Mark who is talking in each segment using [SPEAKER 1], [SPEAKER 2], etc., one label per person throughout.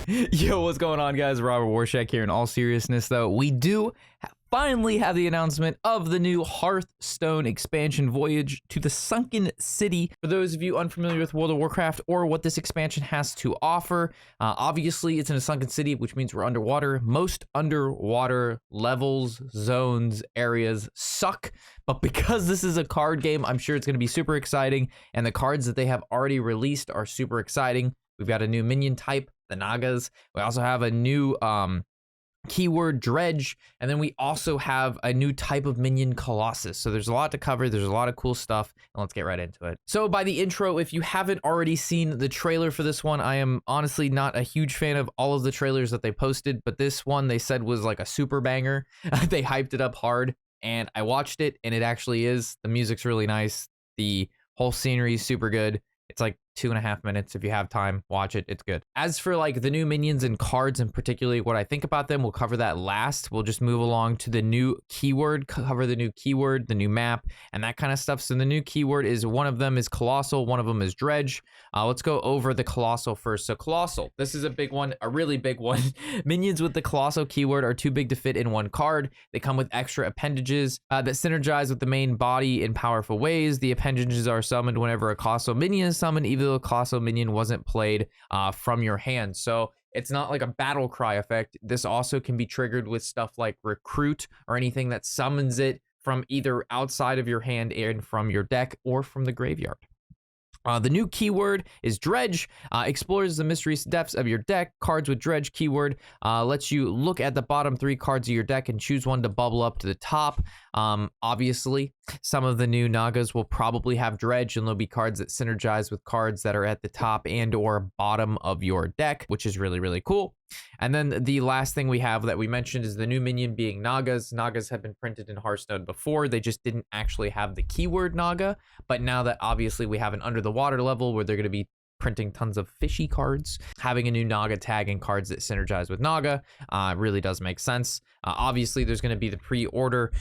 [SPEAKER 1] Yo, what's going on, guys? Robert Warshack here. In all seriousness, though, we do finally have the announcement of the new Hearthstone expansion, Voyage to the Sunken City. For those of you unfamiliar with World of Warcraft or what this expansion has to offer, obviously it's in a sunken city, which means we're underwater. Most underwater levels, zones, areas suck, but because this is a card game, I'm sure it's going to be super exciting, and the cards that they have already released are super exciting. We've got a new minion type, the NAGA'S. We also have a new keyword, Dredge, and then we also have a new type of minion, Colossus. So there's a lot to cover. There's a lot of cool stuff, and let's get right into it. So by the intro, if you haven't already seen the trailer for this one, I am honestly not a huge fan of all of the trailers that they posted, but this one they said was like a super banger. They hyped it up hard, and I watched it, and it actually is. The music's really nice. The whole scenery is super good. It's like 2.5 minutes. If you have time, watch it. It's good. As for like the new minions and cards, and particularly what I think about them, we'll cover that last. We'll just move along to the new keyword, cover the new keyword, the new map, and that kind of stuff. So the new keyword is, one of them is Colossal, one of them is Dredge. Let's go over the Colossal first. So Colossal, this is a big one, a really big one. Minions with the Colossal keyword are too big to fit in one card. They come with extra appendages that synergize with the main body in powerful ways. The appendages are summoned whenever a Colossal minion is summoned, even though a Colossal minion wasn't played from your hand. So it's not like a battle cry effect. This also can be triggered with stuff like Recruit or anything that summons it from either outside of your hand and from your deck or from the graveyard. The new keyword is Dredge. Explores the mysterious depths of your deck. Cards with Dredge keyword lets you look at the bottom 3 cards of your deck and choose one to bubble up to the top. Obviously, some of the new NAGA'S will probably have Dredge, and there'll be cards that synergize with cards that are at the top and or bottom of your deck, which is really, really cool. And then the last thing we have that we mentioned is the new minion being NAGA'S. NAGA'S have been printed in Hearthstone before. They just didn't actually have the keyword NAGA. But now that obviously we have an under the water level where they're going to be printing tons of fishy cards, having a new NAGA tag and cards that synergize with NAGA really does make sense. Obviously, there's going to be the pre-order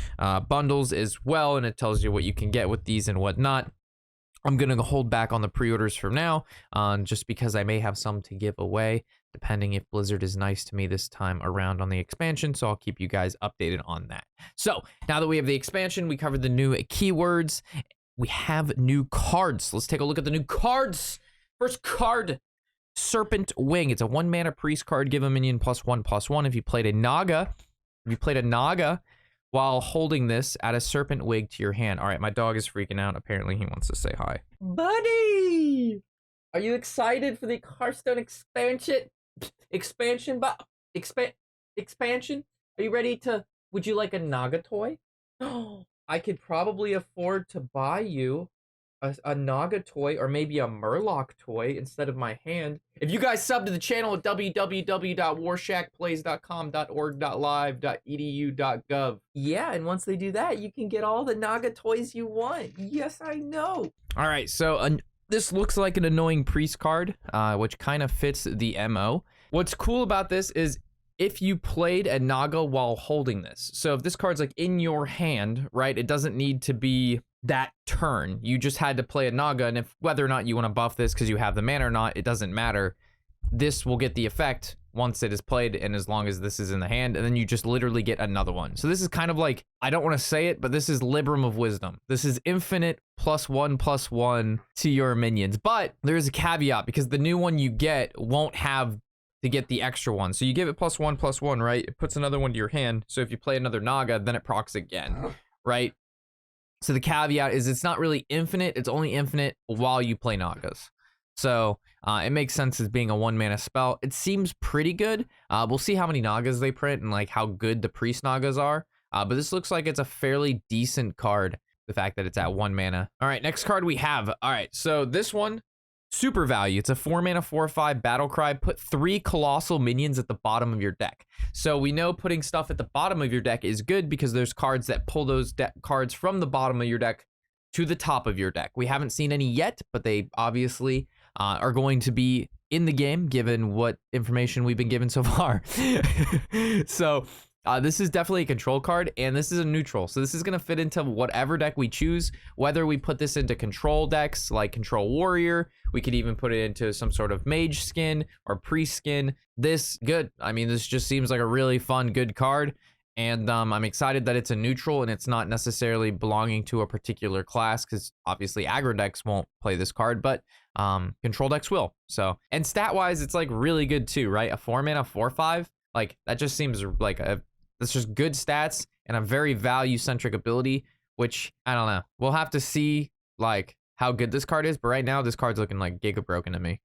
[SPEAKER 1] bundles as well, and it tells you what you can get with these and whatnot. I'm going to hold back on the pre-orders for now, just because I may have some to give away, depending if Blizzard is nice to me this time around on the expansion, so I'll keep you guys updated on that. So, now that we have the expansion, we covered the new keywords, we have new cards. Let's take a look at the new cards. First card, Serpent Wing. It's a 1-mana priest card. Give a minion +1/+1. If you played a Naga while holding this, add a serpent wig to your hand. All right, my dog is freaking out. Apparently, he wants to say hi. Buddy, are you excited for the Hearthstone expansion? Expansion? Are you ready to? Would you like a Naga toy? Oh, I could probably afford to buy you a Naga toy, or maybe a Murloc toy instead of my hand. If you guys sub to the channel at www.warshackplays.com.org.live.edu.gov. Yeah, and once they do that, you can get all the Naga toys you want. Yes, I know. All right, so this looks like an annoying priest card, which kind of fits the MO. What's cool about this is if you played a Naga while holding this. So if this card's like in your hand, right, it doesn't need to be that turn. You just had to play a Naga, and if whether or not you want to buff this because you have the mana or not, it doesn't matter. This will get the effect once it is played, and as long as this is in the hand, and then you just literally get another one. So this is kind of like, I don't want to say it, but this is Libram of Wisdom. This is infinite +1/+1 to your minions. But there's a caveat, because the new one you get won't have to get the extra one. So you give it +1/+1, right? It puts another one to your hand. So if you play another Naga, then it procs again, right? So the caveat is it's not really infinite. It's only infinite while you play Nagas. So it makes sense as being a 1-mana spell. It seems pretty good. We'll see how many Nagas they print and like how good the priest Nagas are. But this looks like it's a fairly decent card, the fact that it's at 1 mana. All right, next card we have. All right, so this one, super value. It's a 4-mana 4/5 battle cry. Put 3 colossal minions at the bottom of your deck. So we know putting stuff at the bottom of your deck is good, because there's cards that pull those cards from the bottom of your deck to the top of your deck. We haven't seen any yet, but they obviously are going to be in the game, given what information we've been given so far. So This is definitely a control card, and this is a neutral. So this is going to fit into whatever deck we choose, whether we put this into control decks like Control Warrior. We could even put it into some sort of mage skin or priest skin. This good. I mean, this just seems like a really fun, good card. And I'm excited that it's a neutral and it's not necessarily belonging to a particular class, because obviously aggro decks won't play this card, but control decks will. So, and stat wise, it's like really good too, right? A 4-mana 4/5, like that just seems like that's just good stats and a very value centric ability, which I don't know. We'll have to see like how good this card is, but right now this card's looking like giga broken to me.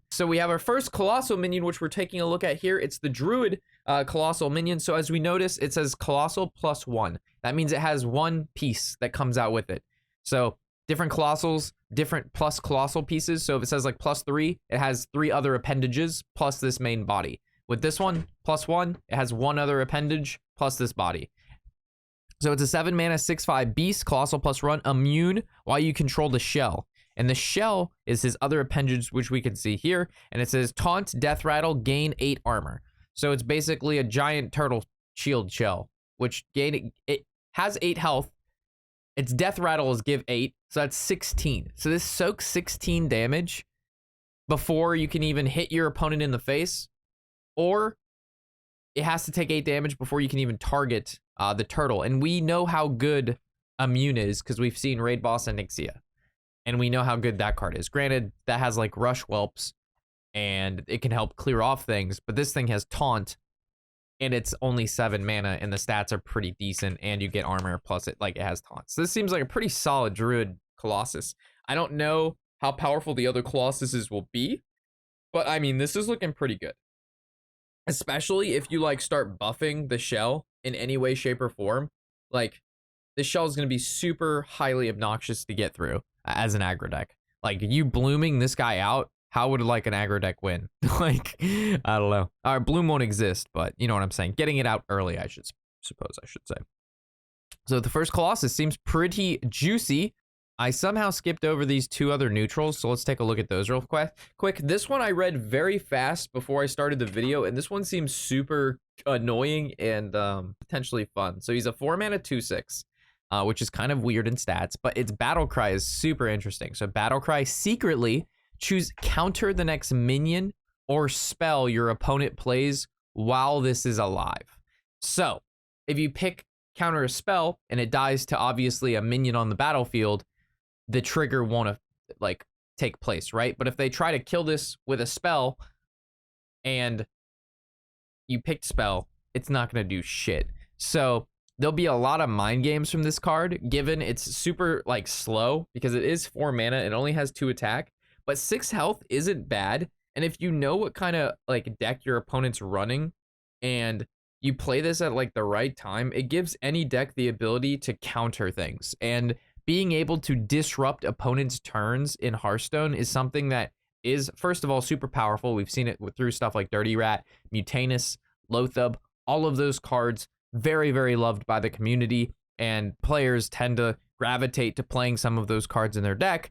[SPEAKER 1] So we have our first colossal minion, which we're taking a look at here. It's the druid colossal minion. So as we notice, it says colossal +1. That means it has one piece that comes out with it. So different colossals, different plus colossal pieces. So if it says like +3, it has 3 other appendages plus this main body. With this one, +1, it has 1 other appendage plus this body. So it's a 7-mana 6/5 beast, colossal +1, immune while you control the shell. And the shell is his other appendage, which we can see here. And it says taunt, death rattle, gain 8 armor. So it's basically a giant turtle shield shell, which it has 8 health. Its death rattle is give 8, so that's 16. So this soaks 16 damage before you can even hit your opponent in the face, or it has to take 8 damage before you can even target the turtle. And we know how good immune is because we've seen Raid Boss Onyxia, and we know how good that card is. Granted, that has like rush whelps and it can help clear off things, but this thing has taunt and it's only 7 mana and the stats are pretty decent, and you get armor plus it has taunt. So this seems like a pretty solid druid colossus. I don't know how powerful the other colossuses will be, but I mean, this is looking pretty good. Especially if you like start buffing the shell in any way, shape, or form. Like, this shell is going to be super highly obnoxious to get through as an aggro deck. Like, you blooming this guy out, how would like an aggro deck win? Like, I don't know. Bloom won't exist, but you know what I'm saying. Getting it out early, I should say. So the first Colossus seems pretty juicy. I somehow skipped over these 2 other neutrals, so let's take a look at those real quick. This one I read very fast before I started the video, and this one seems super annoying and potentially fun. So he's a 4-mana 2/6, which is kind of weird in stats, but its battle cry is super interesting. So battle cry, secretly choose counter the next minion or spell your opponent plays while this is alive. So if you pick counter a spell and it dies to obviously a minion on the battlefield, the trigger won't like take place, right? But if they try to kill this with a spell and you picked spell, it's not going to do shit. So there'll be a lot of mind games from this card, given it's super like slow because it is 4 mana. It only has 2 attack, but 6 health isn't bad. And if you know what kind of like deck your opponent's running and you play this at like the right time, it gives any deck the ability to counter things. And being able to disrupt opponents' turns in Hearthstone is something that is, first of all, super powerful. We've seen it through stuff like Dirty Rat, Mutanus, Loatheb, all of those cards, very, very loved by the community, and players tend to gravitate to playing some of those cards in their deck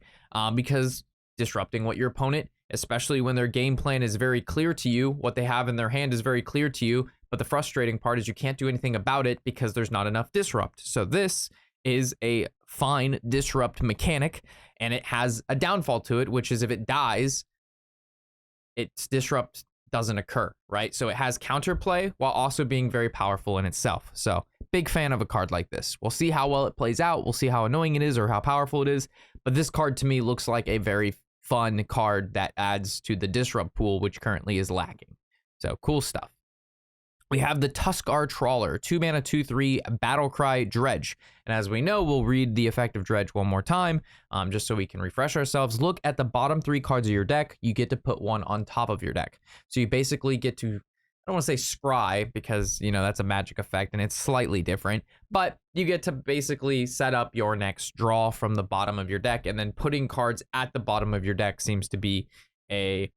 [SPEAKER 1] because disrupting what your opponent, especially when their game plan is very clear to you, what they have in their hand is very clear to you, but the frustrating part is you can't do anything about it because there's not enough disrupt. So this is a fine disrupt mechanic, and it has a downfall to it, which is if it dies, its disrupt doesn't occur, right? So it has counterplay while also being very powerful in itself. So big fan of a card like this. We'll see how well it plays out. We'll see how annoying it is or how powerful it is. But this card to me looks like a very fun card that adds to the disrupt pool, which currently is lacking. So cool stuff. We have the Tuskar Trawler, 2-mana 2/3 Battlecry Dredge. And as we know, we'll read the effect of Dredge one more time, just so we can refresh ourselves. Look at the bottom 3 cards of your deck. You get to put one on top of your deck. So you basically get to, I don't want to say scry because, you know, that's a magic effect and it's slightly different, but you get to basically set up your next draw from the bottom of your deck, and then putting cards at the bottom of your deck seems to be an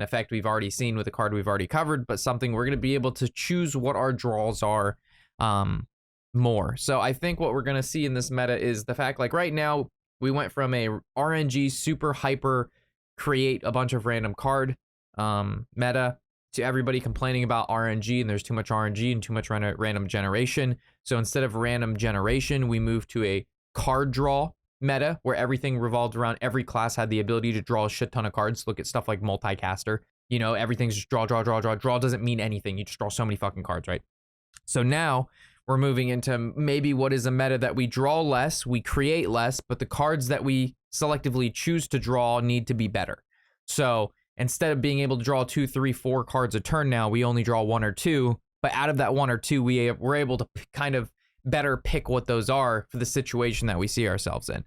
[SPEAKER 1] effect we've already seen with a card we've already covered, but something we're going to be able to choose what our draws are more. So I think what we're going to see in this meta is the fact, like right now, we went from a RNG super hyper create a bunch of random card meta to everybody complaining about RNG, and there's too much RNG and too much random generation. So instead of random generation, we moved to a card draw meta where everything revolved around every class had the ability to draw a shit ton of cards. Look at stuff like multicaster. You know, everything's just draw, draw, draw, draw. Draw doesn't mean anything. You just draw so many fucking cards, right? So now we're moving into maybe what is a meta that we draw less, we create less, but the cards that we selectively choose to draw need to be better. So instead of being able to draw 2, 3, 4 cards a turn now, we only draw 1 or 2. But out of that 1 or 2, we're able to kind of better pick what those are for the situation that we see ourselves in.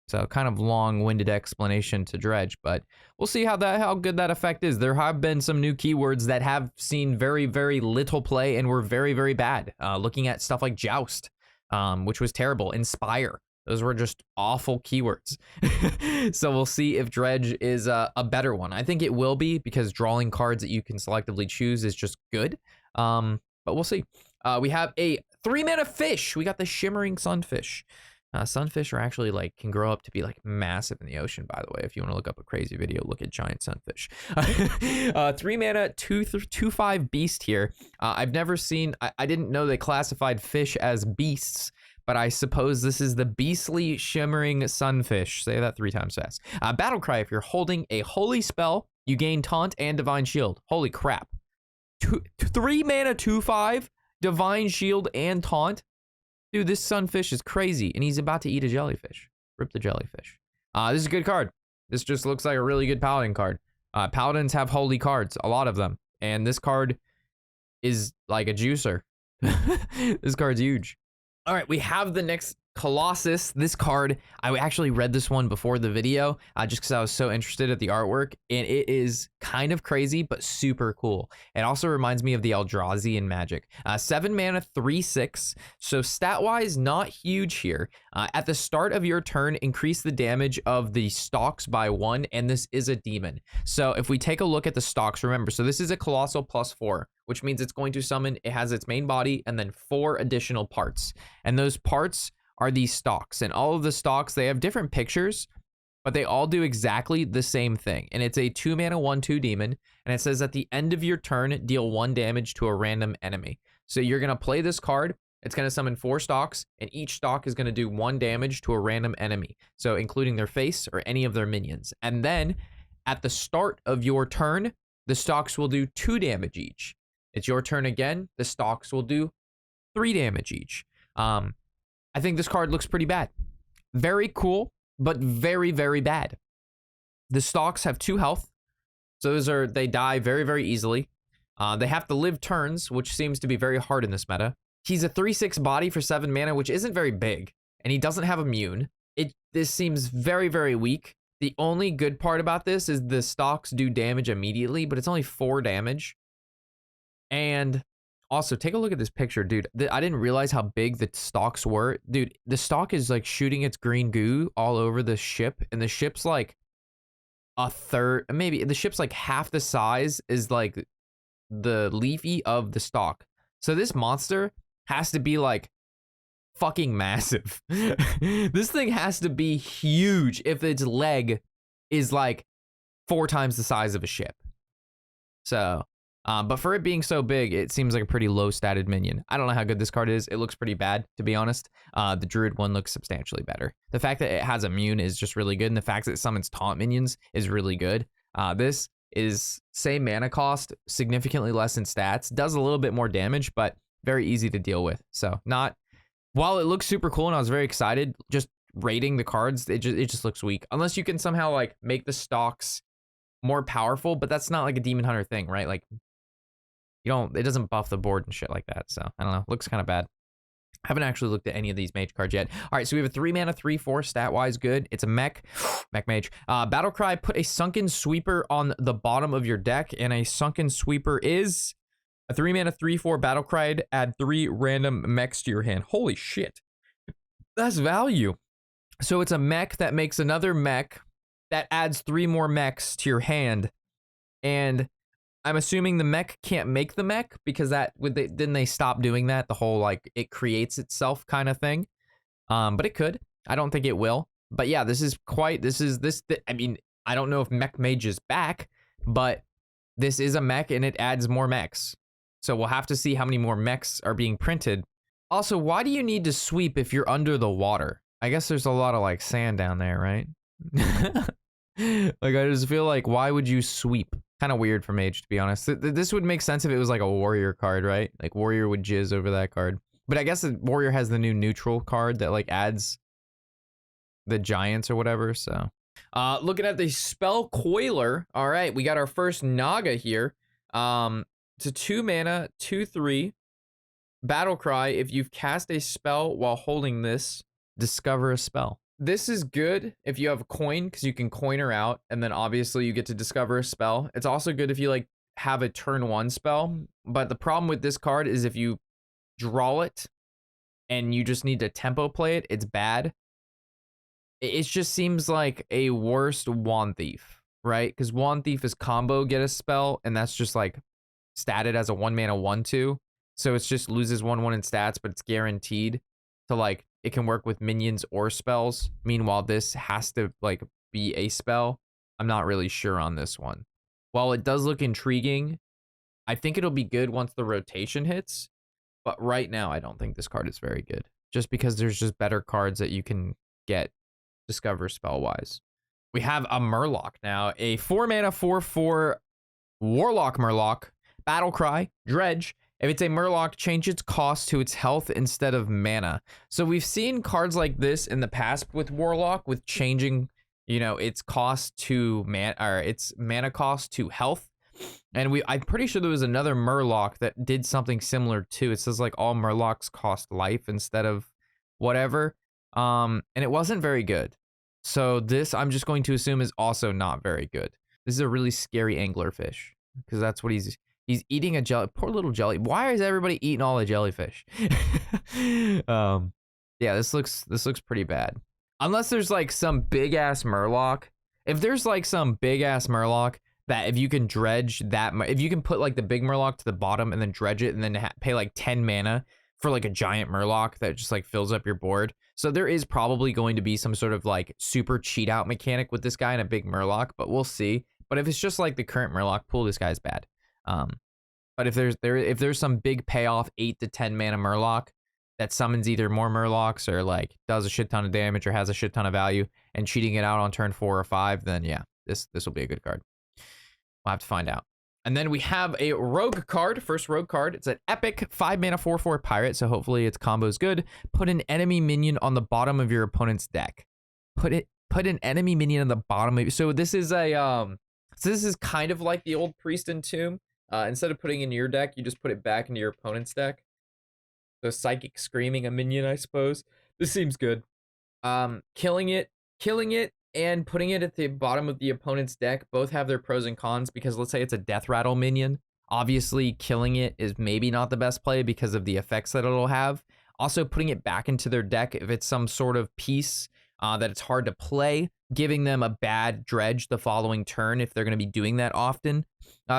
[SPEAKER 1] So kind of long-winded explanation to Dredge, but we'll see how good that effect is. There have been some new keywords that have seen very, very little play and were very, very bad. Looking at stuff like Joust, which was terrible. Inspire. Those were just awful keywords. So we'll see if Dredge is a better one. I think it will be because drawing cards that you can selectively choose is just good. But we'll see. We have a 3-mana fish. We got the Shimmering Sunfish. Sunfish are actually can grow up to be massive in the ocean, by the way. If you want to look up a crazy video, look at giant sunfish. 3-mana, 2/5 beast here. I've never seen, I didn't know they classified fish as beasts, but I suppose this is the beastly shimmering sunfish. Say that 3 times fast. Battle cry, if you're holding a holy spell, you gain taunt and divine shield. Holy crap. 3-mana, 2/5, divine shield and taunt. Dude, this sunfish is crazy, and he's about to eat a jellyfish. Rip the jellyfish. This is a good card. This just looks like a really good paladin card. Paladins have holy cards, a lot of them, and this card is like a juicer. This card's huge. All right, we have the next Colossus. This card, I actually read this one before the video, just because I was so interested at the artwork, and it is kind of crazy, but super cool. It also reminds me of the Eldrazi in Magic. 7 mana, 3/6, so stat-wise, not huge here. At the start of your turn, increase the damage of the stalks by 1, and this is a demon. So if we take a look at the stalks, remember, so this is a Colossal +4, which means it's going to summon, it has its main body, and then 4 additional parts. And those parts are these stalks, and all of the stalks, they have different pictures, but they all do exactly the same thing. And it's a 2-mana 1/2 demon, and it says at the end of your turn, deal 1 damage to a random enemy. So you're gonna play this card, it's gonna summon 4 stalks, and each stalk is gonna do 1 damage to a random enemy, so including their face or any of their minions. And then at the start of your turn, the stalks will do 2 damage each. It's your turn again, the stalks will do 3 damage each. I think this card looks pretty bad. Very cool, but very, very bad. The stalks have 2 health, so they die very, very easily. They have to live turns, which seems to be very hard in this meta. He's a 3/6 body for 7 mana, which isn't very big, and he doesn't have immune. This seems very, very weak. The only good part about this is the stalks do damage immediately, but it's only 4 damage. And also, take a look at this picture, dude. I didn't realize how big the stalks were. Dude, the stalk is shooting its green goo all over the ship, and the ship's a third, maybe the ship's half the size is the leafy of the stalk. So this monster has to be fucking massive. This thing has to be huge if its leg is 4 times the size of a ship. So but for it being so big, it seems like a pretty low statted minion. I don't know how good this card is. It looks pretty bad, to be honest. The Druid one looks substantially better. The fact that it has immune is just really good, and the fact that it summons taunt minions is really good. This is same mana cost, significantly less in stats, does a little bit more damage, but very easy to deal with. So while it looks super cool and I was very excited, just rating the cards, it just looks weak. Unless you can somehow make the stalks more powerful, but that's not a Demon Hunter thing, right? It doesn't buff the board and shit like that. So I don't know, looks kind of bad. I haven't actually looked at any of these mage cards yet. All right, so we have a 3-mana 3/4 stat-wise good. It's a mech mage. Battle cry, put a Sunken Sweeper on the bottom of your deck, and a Sunken Sweeper is a 3-mana 3/4 battle cry. Add 3 random mechs to your hand. Holy shit, that's value. So it's a mech that makes another mech that adds 3 more mechs to your hand, and I'm assuming the mech can't make the mech because didn't they stop doing that? The whole it creates itself kind of thing. But it could. I don't think it will. But yeah, I mean, I don't know if Mech Mage is back, but this is a mech and it adds more mechs. So we'll have to see how many more mechs are being printed. Also, why do you need to sweep if you're under the water? I guess there's a lot of like sand down there, right? Like, I just feel like, why would you sweep? Kind of weird for Mage, to be honest. This would make sense if it was like a Warrior card, right? Like Warrior would jizz over that card. But I guess the Warrior has the new neutral card that like adds the giants or whatever, so. Looking at the spell Coiler. All right, we got our first Naga here. It's a 2 mana, 2/3. Battle Cry. If you've cast a spell while holding this, discover a spell. This is good if you have a coin, because you can coin her out, and then obviously you get to discover a spell. It's also good if you like have a turn 1 spell, but the problem with this card is if you draw it and you just need to tempo play it, it's bad. It just seems like a worst Wand Thief, right? Because Wand Thief is combo get a spell, and that's just like statted as a 1 mana 1/2. So it's just loses 1/1 in stats, but it's guaranteed to like, it can work with minions or spells. Meanwhile, this has to like be a spell. I'm not really sure on this one. While it does look intriguing, I think it'll be good once the rotation hits. But right now, I don't think this card is very good. Just because there's just better cards that you can get discover spell wise. We have a Murloc now, a 4 mana 4/4 Warlock Murloc, Battle Cry, Dredge. If it's a Murloc, change its cost to its health instead of mana. So we've seen cards like this in the past with Warlock, with changing, you know, its cost to its mana cost to health. And I'm pretty sure there was another Murloc that did something similar too. It says like all Murlocs cost life instead of whatever. And it wasn't very good. So this, I'm just going to assume, is also not very good. This is a really scary anglerfish, because that's what he's eating, a jelly. Poor little jelly. Why is everybody eating all the jellyfish? Yeah, this looks pretty bad. Unless there's like some big ass Murloc. If there's like some big ass Murloc that if you can dredge that, if you can put like the big Murloc to the bottom and then dredge it and then pay like 10 mana for like a giant Murloc that just like fills up your board. So there is probably going to be some sort of like super cheat out mechanic with this guy and a big Murloc, but we'll see. But if it's just like the current Murloc pool, this guy's bad. But if there's some big payoff 8 to 10 mana Murloc that summons either more Murlocs or like does a shit ton of damage or has a shit ton of value and cheating it out on turn 4 or 5, then yeah, this will be a good card. We'll have to find out. And then we have a rogue card, first rogue card. It's an epic 5 mana 4/4 pirate, so hopefully its combo's good. Put an enemy minion on the bottom of your opponent's deck. Put an enemy minion on the bottom of, so this is a so this is kind of like the old Priest and Tomb. Instead of putting in your deck, you just put it back into your opponent's deck. So Psychic Screaming a minion, I suppose. This seems good. Killing it, and putting it at the bottom of the opponent's deck both have their pros and cons, because let's say it's a Death Rattle minion. Obviously, killing it is maybe not the best play because of the effects that it'll have. Also, putting it back into their deck if it's some sort of piece that it's hard to play, giving them a bad dredge the following turn if they're going to be doing that often,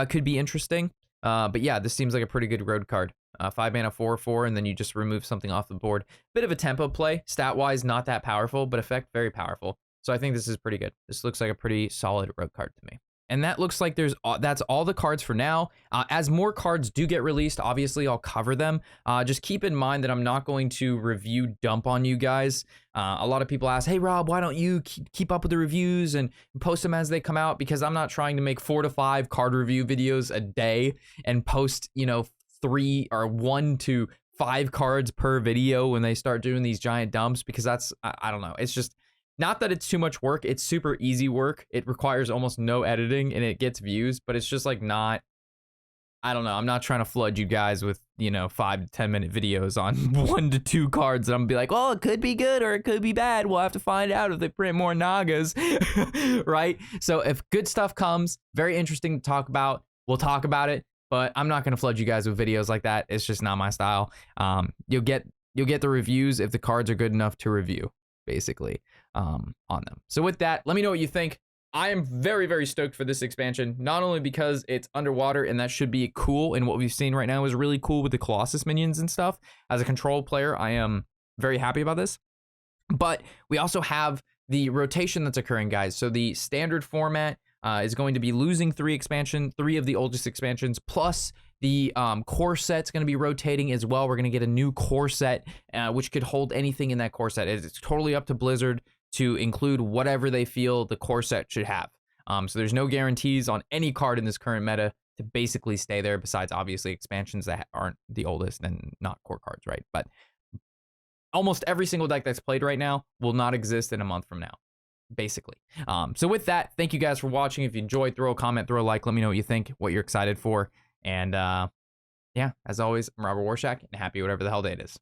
[SPEAKER 1] could be interesting. But yeah, this seems like a pretty good road card. 5 mana 4/4, and then you just remove something off the board. Bit of a tempo play, stat-wise not that powerful, but effect very powerful. So I think this is pretty good. This looks like a pretty solid road card to me. And that looks like that's all the cards for now. As more cards do get released, obviously I'll cover them. Just keep in mind that I'm not going to review dump on you guys. A lot of people ask, hey Rob, why don't you keep up with the reviews and post them as they come out? Because I'm not trying to make 4 to 5 card review videos a day and post, you know, 3 or 1 to 5 cards per video when they start doing these giant dumps, because that's, I don't know. It's just, not that it's too much work. It's super easy work. It requires almost no editing and it gets views, but it's just like not, I don't know. I'm not trying to flood you guys with, you know, 5 to 10 minute videos on 1 to 2 cards that I'm gonna be like, oh, it could be good or it could be bad. We'll have to find out if they print more Nagas, right? So if good stuff comes, very interesting to talk about, we'll talk about it, but I'm not gonna flood you guys with videos like that. It's just not my style. You'll get the reviews if the cards are good enough to review, basically, on them. So with that, let me know what you think. I am very, very stoked for this expansion, not only because it's underwater and that should be cool, and what we've seen right now is really cool with the Colossus minions and stuff. As a control player, I am very happy about this, but we also have the rotation that's occurring, guys. So the standard format, is going to be losing three of the oldest expansions, plus the core set's going to be rotating as well. We're going to get a new core set, which could hold anything in that core set. It's totally up to Blizzard to include whatever they feel the core set should have. So there's no guarantees on any card in this current meta to basically stay there, besides obviously expansions that aren't the oldest and not core cards, right? But almost every single deck that's played right now will not exist in a month from now, basically. So with that, thank you guys for watching. If you enjoyed, throw a comment, throw a like, let me know what you think, what you're excited for. And yeah, as always, I'm Robert Warshack, and happy whatever the hell day it is.